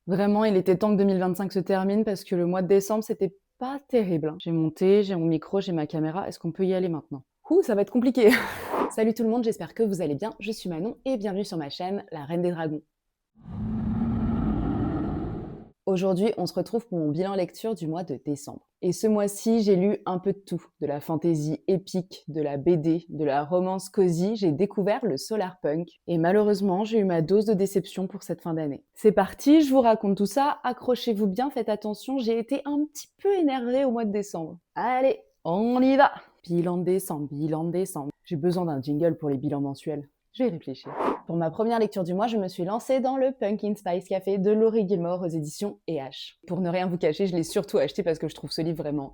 Vraiment, il était temps que 2025 se termine parce que le mois de décembre, c'était pas terrible, hein. J'ai mon thé, j'ai mon micro, j'ai ma caméra. Est-ce qu'on peut y aller maintenant? Ouh, ça va être compliqué. Salut tout le monde, j'espère que vous allez bien. Je suis Manon et bienvenue sur ma chaîne, La Reine des Dragons. Aujourd'hui, on se retrouve pour mon bilan lecture du mois de décembre. Et ce mois-ci, j'ai lu un peu de tout. De la fantaisie épique, de la BD, de la romance cosy, j'ai découvert le solarpunk. Et malheureusement, j'ai eu ma dose de déception pour cette fin d'année. C'est parti, je vous raconte tout ça. Accrochez-vous bien, faites attention, j'ai été un petit peu énervée au mois de décembre. Allez, on y va! Bilan de décembre, bilan de décembre. J'ai besoin d'un jingle pour les bilans mensuels. Je vais y réfléchir. Pour ma première lecture du mois, je me suis lancée dans le Pumpkin Spice Café de Laurie Gilmore aux éditions E.H. Pour ne rien vous cacher, je l'ai surtout acheté parce que je trouve ce livre vraiment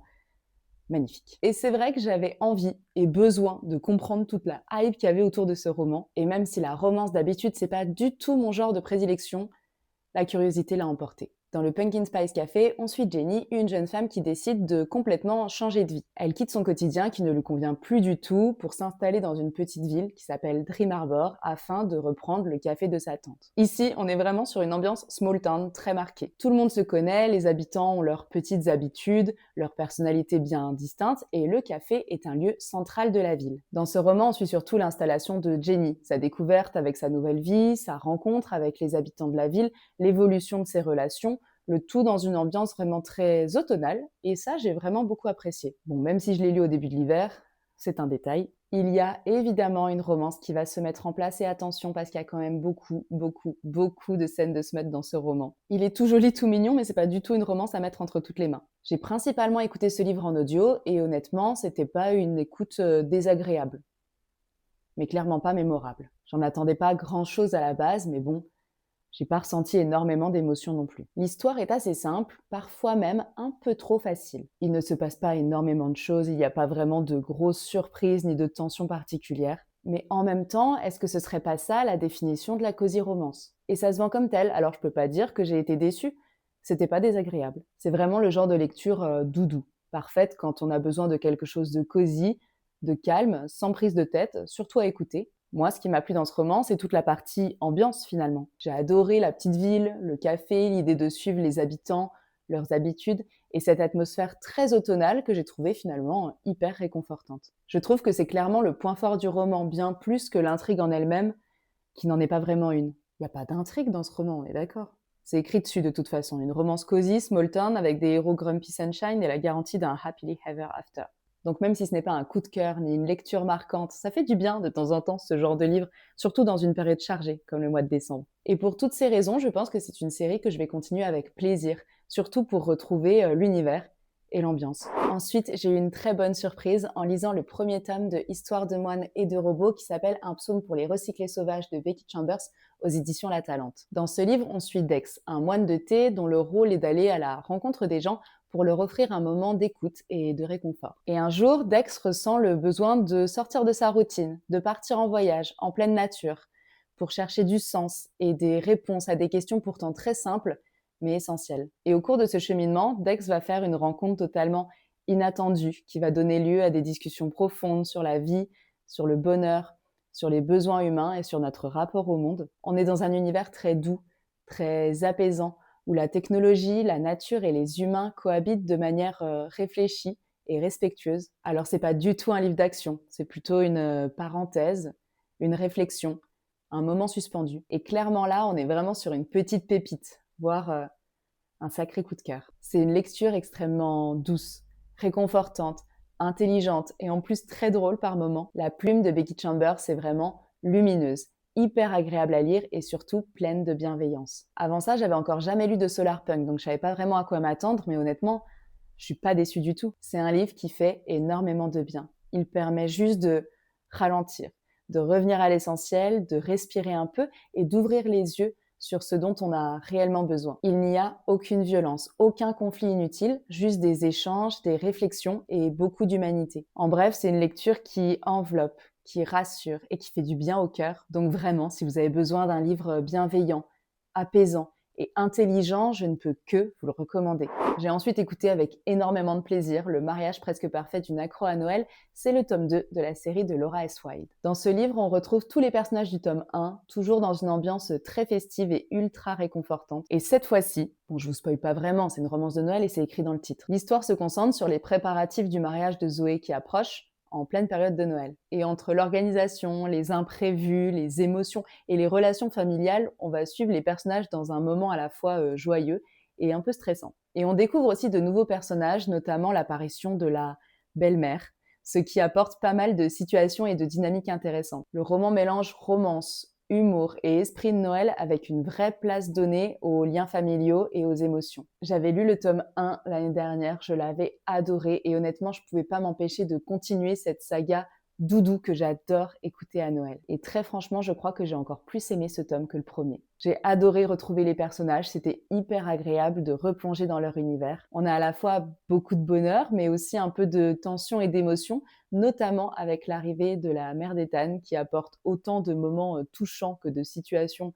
magnifique. Et c'est vrai que j'avais envie et besoin de comprendre toute la hype qu'il y avait autour de ce roman. Et même si la romance d'habitude, c'est pas du tout mon genre de prédilection, la curiosité l'a emporté. Dans le Pumpkin Spice Café, on suit Jenny, une jeune femme qui décide de complètement changer de vie. Elle quitte son quotidien qui ne lui convient plus du tout pour s'installer dans une petite ville qui s'appelle Dream Harbor afin de reprendre le café de sa tante. Ici, on est vraiment sur une ambiance small town très marquée. Tout le monde se connaît, les habitants ont leurs petites habitudes, leurs personnalités bien distinctes et le café est un lieu central de la ville. Dans ce roman, on suit surtout l'installation de Jenny, sa découverte avec sa nouvelle vie, sa rencontre avec les habitants de la ville, l'évolution de ses relations, le tout dans une ambiance vraiment très automnale, et ça, j'ai vraiment beaucoup apprécié. Bon, même si je l'ai lu au début de l'hiver, c'est un détail. Il y a évidemment une romance qui va se mettre en place, et attention, parce qu'il y a quand même beaucoup de scènes de smut dans ce roman. Il est tout joli, tout mignon, mais c'est pas du tout une romance à mettre entre toutes les mains. J'ai principalement écouté ce livre en audio, et honnêtement, c'était pas une écoute désagréable, mais clairement pas mémorable. J'en attendais pas grand-chose à la base, mais bon, j'ai pas ressenti énormément d'émotions non plus. L'histoire est assez simple, parfois même un peu trop facile. Il ne se passe pas énormément de choses, il n'y a pas vraiment de grosses surprises ni de tensions particulières. Mais en même temps, est-ce que ce serait pas ça la définition de la cosy romance? Et ça se vend comme tel, alors je peux pas dire que j'ai été déçue. C'était pas désagréable. C'est vraiment le genre de lecture doudou, parfaite quand on a besoin de quelque chose de cosy, de calme, sans prise de tête, surtout à écouter. Moi, ce qui m'a plu dans ce roman, c'est toute la partie ambiance finalement. J'ai adoré la petite ville, le café, l'idée de suivre les habitants, leurs habitudes et cette atmosphère très automnale que j'ai trouvée finalement hyper réconfortante. Je trouve que c'est clairement le point fort du roman, bien plus que l'intrigue en elle-même, qui n'en est pas vraiment une. Il n'y a pas d'intrigue dans ce roman, on est d'accord? C'est écrit dessus de toute façon, une romance cosy, small town, avec des héros grumpy sunshine et la garantie d'un happily ever after. Donc même si ce n'est pas un coup de cœur ni une lecture marquante, ça fait du bien de temps en temps ce genre de livre, surtout dans une période chargée comme le mois de décembre. Et pour toutes ces raisons, je pense que c'est une série que je vais continuer avec plaisir, surtout pour retrouver l'univers et l'ambiance. Ensuite, j'ai eu une très bonne surprise en lisant le premier tome de Histoire de moines et de robots qui s'appelle Un psaume pour les recyclés sauvages de Becky Chambers aux éditions La Talente. Dans ce livre, on suit Dex, un moine de thé dont le rôle est d'aller à la rencontre des gens pour leur offrir un moment d'écoute et de réconfort. Et un jour, Dex ressent le besoin de sortir de sa routine, de partir en voyage, en pleine nature, pour chercher du sens et des réponses à des questions pourtant très simples, mais essentielles. Et au cours de ce cheminement, Dex va faire une rencontre totalement inattendue qui va donner lieu à des discussions profondes sur la vie, sur le bonheur, sur les besoins humains et sur notre rapport au monde. On est dans un univers très doux, très apaisant, où la technologie, la nature et les humains cohabitent de manière réfléchie et respectueuse. Alors c'est pas du tout un livre d'action, c'est plutôt une parenthèse, une réflexion, un moment suspendu. Et clairement là, on est vraiment sur une petite pépite, voire un sacré coup de cœur. C'est une lecture extrêmement douce, réconfortante, intelligente et en plus très drôle par moments. La plume de Becky Chambers est vraiment lumineuse, hyper agréable à lire et surtout pleine de bienveillance. Avant ça, j'avais encore jamais lu de Solarpunk, donc je savais pas vraiment à quoi m'attendre, mais honnêtement, je suis pas déçue du tout. C'est un livre qui fait énormément de bien. Il permet juste de ralentir, de revenir à l'essentiel, de respirer un peu et d'ouvrir les yeux sur ce dont on a réellement besoin. Il n'y a aucune violence, aucun conflit inutile, juste des échanges, des réflexions et beaucoup d'humanité. En bref, c'est une lecture qui enveloppe, qui rassure et qui fait du bien au cœur. Donc vraiment, si vous avez besoin d'un livre bienveillant, apaisant et intelligent, je ne peux que vous le recommander. J'ai ensuite écouté avec énormément de plaisir Le mariage presque parfait d'une accro à Noël, c'est le tome 2 de la série de Laura S. Wilde. Dans ce livre, on retrouve tous les personnages du tome 1, toujours dans une ambiance très festive et ultra réconfortante. Et cette fois-ci, bon, je vous spoil pas vraiment, c'est une romance de Noël et c'est écrit dans le titre. L'histoire se concentre sur les préparatifs du mariage de Zoé qui approche, en pleine période de Noël. Et entre l'organisation, les imprévus, les émotions et les relations familiales, on va suivre les personnages dans un moment à la fois joyeux et un peu stressant. Et on découvre aussi de nouveaux personnages, notamment l'apparition de la belle-mère, ce qui apporte pas mal de situations et de dynamiques intéressantes. Le roman mélange romance, humour et esprit de Noël avec une vraie place donnée aux liens familiaux et aux émotions. J'avais lu le tome 1 l'année dernière, je l'avais adoré et honnêtement, je pouvais pas m'empêcher de continuer cette saga doudou que j'adore écouter à Noël. Et très franchement, je crois que j'ai encore plus aimé ce tome que le premier. J'ai adoré retrouver les personnages, c'était hyper agréable de replonger dans leur univers. On a à la fois beaucoup de bonheur, mais aussi un peu de tension et d'émotion, notamment avec l'arrivée de la mère d'Ethan qui apporte autant de moments touchants que de situations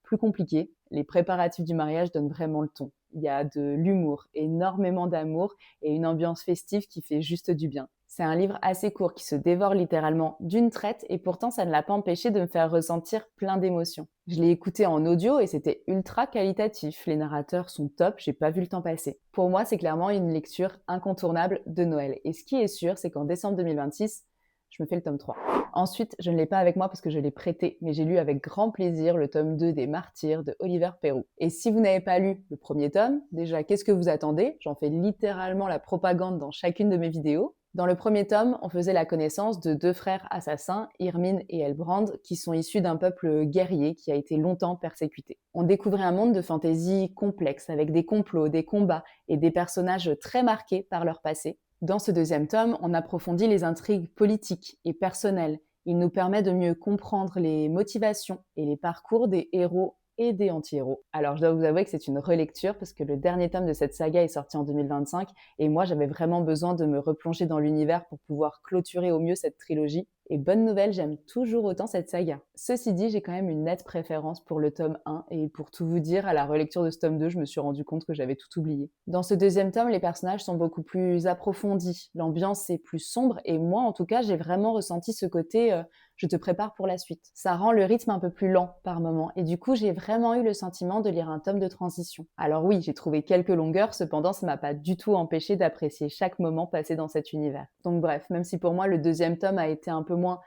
plus compliquées. Les préparatifs du mariage donnent vraiment le ton. Il y a de l'humour, énormément d'amour et une ambiance festive qui fait juste du bien. C'est un livre assez court qui se dévore littéralement d'une traite et pourtant ça ne l'a pas empêché de me faire ressentir plein d'émotions. Je l'ai écouté en audio et c'était ultra qualitatif. Les narrateurs sont top, j'ai pas vu le temps passer. Pour moi, c'est clairement une lecture incontournable de Noël. Et ce qui est sûr, c'est qu'en décembre 2026, je me fais le tome 3. Ensuite, je ne l'ai pas avec moi parce que je l'ai prêté, mais j'ai lu avec grand plaisir le tome 2 des Martyrs de Oliver Perroux. Et si vous n'avez pas lu le premier tome, déjà, qu'est-ce que vous attendez? J'en fais littéralement la propagande dans chacune de mes vidéos. Dans le premier tome, on faisait la connaissance de deux frères assassins, Irmine et Elbrand, qui sont issus d'un peuple guerrier qui a été longtemps persécuté. On découvrait un monde de fantaisie complexe, avec des complots, des combats et des personnages très marqués par leur passé. Dans ce deuxième tome, on approfondit les intrigues politiques et personnelles. Il nous permet de mieux comprendre les motivations et les parcours des héros et des anti-héros. Alors je dois vous avouer que c'est une relecture parce que le dernier tome de cette saga est sorti en 2025 et moi j'avais vraiment besoin de me replonger dans l'univers pour pouvoir clôturer au mieux cette trilogie. Et bonne nouvelle, j'aime toujours autant cette saga. Ceci dit, j'ai quand même une nette préférence pour le tome 1 et pour tout vous dire, à la relecture de ce tome 2, je me suis rendu compte que j'avais tout oublié. Dans ce deuxième tome, les personnages sont beaucoup plus approfondis, l'ambiance est plus sombre et moi en tout cas, j'ai vraiment ressenti ce côté je te prépare pour la suite. Ça rend le rythme un peu plus lent par moment et du coup, j'ai vraiment eu le sentiment de lire un tome de transition. Alors oui, j'ai trouvé quelques longueurs, cependant, ça m'a pas du tout empêché d'apprécier chaque moment passé dans cet univers. Donc bref, même si pour moi le deuxième tome a été un peu moins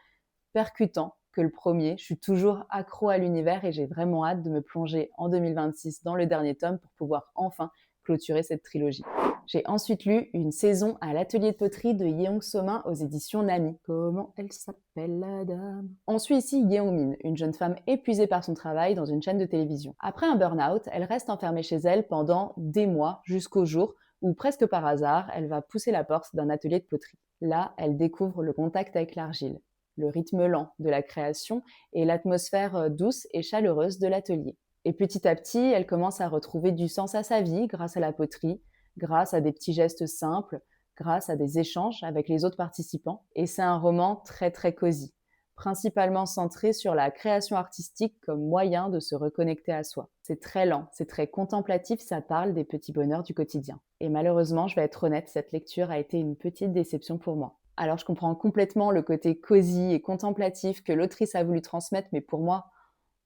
percutant que le premier, je suis toujours accro à l'univers et j'ai vraiment hâte de me plonger en 2026 dans le dernier tome pour pouvoir enfin clôturer cette trilogie. J'ai ensuite lu Une saison à l'atelier de poterie de Yeong So-min aux éditions Nami. Comment elle s'appelle la dame? On suit ici Yeong-min, une jeune femme épuisée par son travail dans une chaîne de télévision. Après un burn-out, elle reste enfermée chez elle pendant des mois jusqu'au jour où, presque par hasard, elle va pousser la porte d'un atelier de poterie. Là, elle découvre le contact avec l'argile, le rythme lent de la création et l'atmosphère douce et chaleureuse de l'atelier. Et petit à petit, elle commence à retrouver du sens à sa vie grâce à la poterie, grâce à des petits gestes simples, grâce à des échanges avec les autres participants. Et c'est un roman très très cosy, principalement centré sur la création artistique comme moyen de se reconnecter à soi. C'est très lent, c'est très contemplatif, ça parle des petits bonheurs du quotidien. Et malheureusement, je vais être honnête, cette lecture a été une petite déception pour moi. Alors je comprends complètement le côté cosy et contemplatif que l'autrice a voulu transmettre, mais pour moi,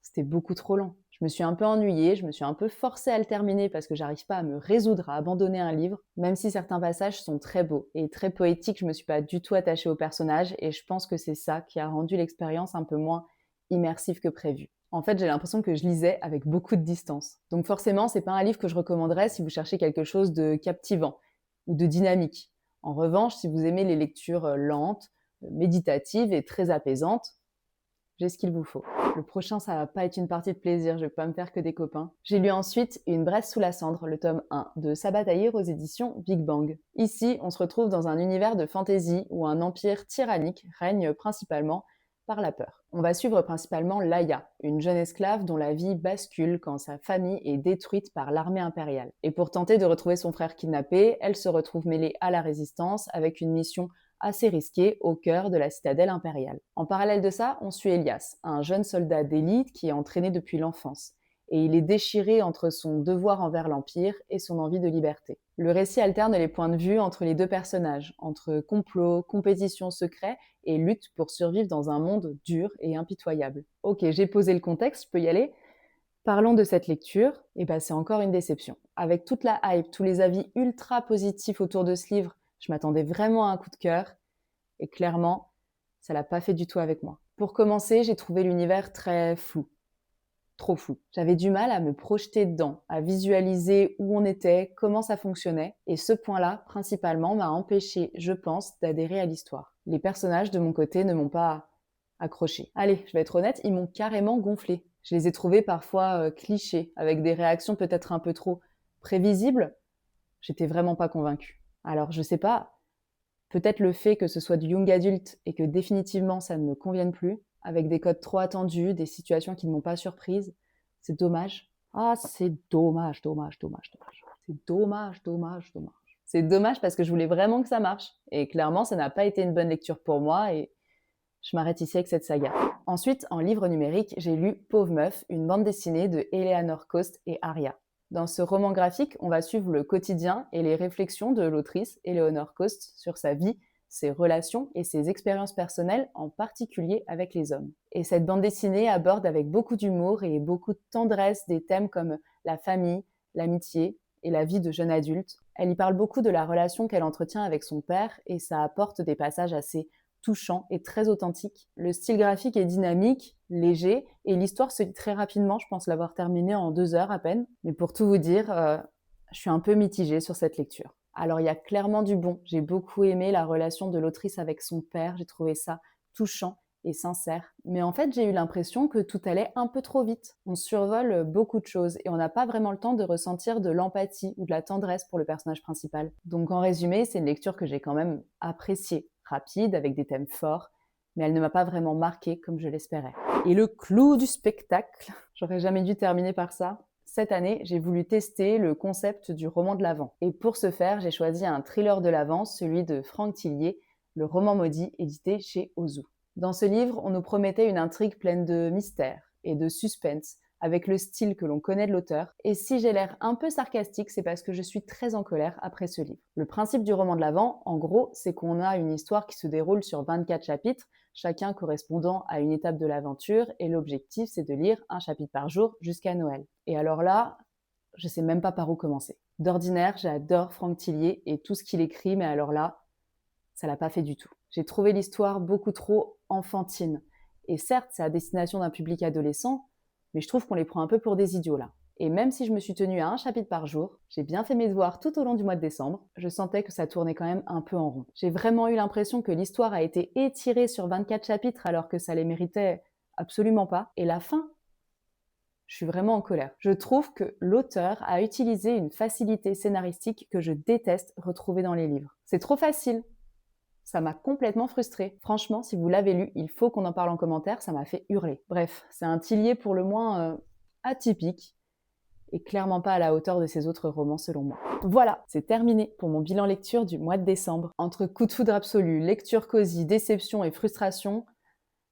c'était beaucoup trop lent. Je me suis un peu ennuyée, je me suis un peu forcée à le terminer parce que j'arrive pas à me résoudre à abandonner un livre, même si certains passages sont très beaux et très poétiques, je me suis pas du tout attachée au personnage et je pense que c'est ça qui a rendu l'expérience un peu moins immersive que prévu. En fait, j'ai l'impression que je lisais avec beaucoup de distance. Donc forcément, c'est pas un livre que je recommanderais si vous cherchez quelque chose de captivant ou de dynamique. En revanche, si vous aimez les lectures lentes, méditatives et très apaisantes, j'ai ce qu'il vous faut. Le prochain, ça va pas être une partie de plaisir, je vais pas me faire que des copains. J'ai lu ensuite Une braise sous la cendre, le tome 1, de Sabaa Tahir aux éditions Big Bang. Ici, on se retrouve dans un univers de fantasy où un empire tyrannique règne principalement par la peur. On va suivre principalement Laia, une jeune esclave dont la vie bascule quand sa famille est détruite par l'armée impériale. Et pour tenter de retrouver son frère kidnappé, elle se retrouve mêlée à la résistance avec une mission assez risqué au cœur de la citadelle impériale. En parallèle de ça, on suit Elias, un jeune soldat d'élite qui est entraîné depuis l'enfance. et il est déchiré entre son devoir envers l'Empire et son envie de liberté. Le récit alterne les points de vue entre les deux personnages, entre complot, compétition secret et lutte pour survivre dans un monde dur et impitoyable. Ok, j'ai posé le contexte, je peux y aller. Parlons de cette lecture, et c'est encore une déception. Avec toute la hype, tous les avis ultra positifs autour de ce livre, je m'attendais vraiment à un coup de cœur, et clairement, ça l'a pas fait du tout avec moi. Pour commencer, j'ai trouvé l'univers très flou. Trop flou. J'avais du mal à me projeter dedans, à visualiser où on était, comment ça fonctionnait, et ce point-là, principalement, m'a empêché, je pense, d'adhérer à l'histoire. Les personnages, de mon côté, ne m'ont pas accroché. Allez, je vais être honnête, ils m'ont carrément gonflé. Je les ai trouvés parfois clichés, avec des réactions peut-être un peu trop prévisibles. J'étais vraiment pas convaincue. Alors, je sais pas, peut-être le fait que ce soit du young adult et que définitivement ça ne me convienne plus, avec des codes trop attendus, des situations qui ne m'ont pas surprise, c'est dommage. Ah, c'est dommage, dommage, dommage, dommage. C'est dommage, dommage, dommage. C'est dommage parce que je voulais vraiment que ça marche. Et clairement, ça n'a pas été une bonne lecture pour moi et je m'arrête ici avec cette saga. Ensuite, en livre numérique, j'ai lu Pauvre Meuf, une bande dessinée de Eleanor Coast et Aria. Dans ce roman graphique, on va suivre le quotidien et les réflexions de l'autrice Eleanor Coast sur sa vie, ses relations et ses expériences personnelles, en particulier avec les hommes. Et cette bande dessinée aborde avec beaucoup d'humour et beaucoup de tendresse des thèmes comme la famille, l'amitié et la vie de jeune adulte. Elle y parle beaucoup de la relation qu'elle entretient avec son père et ça apporte des passages assez touchant et très authentique. Le style graphique est dynamique, léger, et l'histoire se lit très rapidement. Je pense l'avoir terminée en 2 heures à peine. Mais pour tout vous dire, je suis un peu mitigée sur cette lecture. Alors il y a clairement du bon. J'ai beaucoup aimé la relation de l'autrice avec son père. J'ai trouvé ça touchant et sincère. Mais en fait, j'ai eu l'impression que tout allait un peu trop vite. On survole beaucoup de choses et on n'a pas vraiment le temps de ressentir de l'empathie ou de la tendresse pour le personnage principal. Donc en résumé, c'est une lecture que j'ai quand même appréciée, rapide, avec des thèmes forts, mais elle ne m'a pas vraiment marquée comme je l'espérais. Et le clou du spectacle, j'aurais jamais dû terminer par ça. Cette année, j'ai voulu tester le concept du roman de l'Avent. Et pour ce faire, j'ai choisi un thriller de l'Avent, celui de Franck Tillier, Le roman maudit, édité chez Ozu. Dans ce livre, on nous promettait une intrigue pleine de mystère et de suspense, avec le style que l'on connaît de l'auteur. Et si j'ai l'air un peu sarcastique, c'est parce que je suis très en colère après ce livre. Le principe du roman de l'Avent, en gros, c'est qu'on a une histoire qui se déroule sur 24 chapitres, chacun correspondant à une étape de l'aventure, et l'objectif, c'est de lire un chapitre par jour jusqu'à Noël. Et alors là, je sais même pas par où commencer. D'ordinaire, j'adore Franck Tillier et tout ce qu'il écrit, mais alors là, ça l'a pas fait du tout. J'ai trouvé l'histoire beaucoup trop enfantine. Et certes, c'est à destination d'un public adolescent, mais je trouve qu'on les prend un peu pour des idiots là. Et même si je me suis tenue à un chapitre par jour, j'ai bien fait mes devoirs tout au long du mois de décembre, je sentais que ça tournait quand même un peu en rond. J'ai vraiment eu l'impression que l'histoire a été étirée sur 24 chapitres alors que ça les méritait absolument pas. Et la fin, je suis vraiment en colère. Je trouve que l'auteur a utilisé une facilité scénaristique que je déteste retrouver dans les livres. C'est trop facile. Ça m'a complètement frustrée. Franchement, si vous l'avez lu, il faut qu'on en parle en commentaire, ça m'a fait hurler. Bref, c'est un Tillier pour le moins atypique et clairement pas à la hauteur de ses autres romans selon moi. Voilà, c'est terminé pour mon bilan lecture du mois de décembre. Entre coup de foudre absolu, lecture cosy, déception et frustration,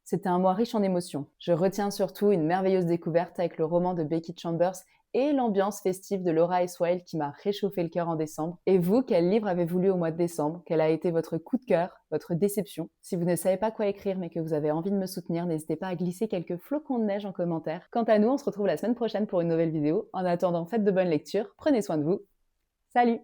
c'était un mois riche en émotions. Je retiens surtout une merveilleuse découverte avec le roman de Becky Chambers et l'ambiance festive de Laura S. Wilde qui m'a réchauffé le cœur en décembre. Et vous, quel livre avez-vous lu au mois de décembre? Quel a été votre coup de cœur, votre déception? Si vous ne savez pas quoi écrire mais que vous avez envie de me soutenir, n'hésitez pas à glisser quelques flocons de neige en commentaire. Quant à nous, on se retrouve la semaine prochaine pour une nouvelle vidéo. En attendant, faites de bonnes lectures, prenez soin de vous. Salut!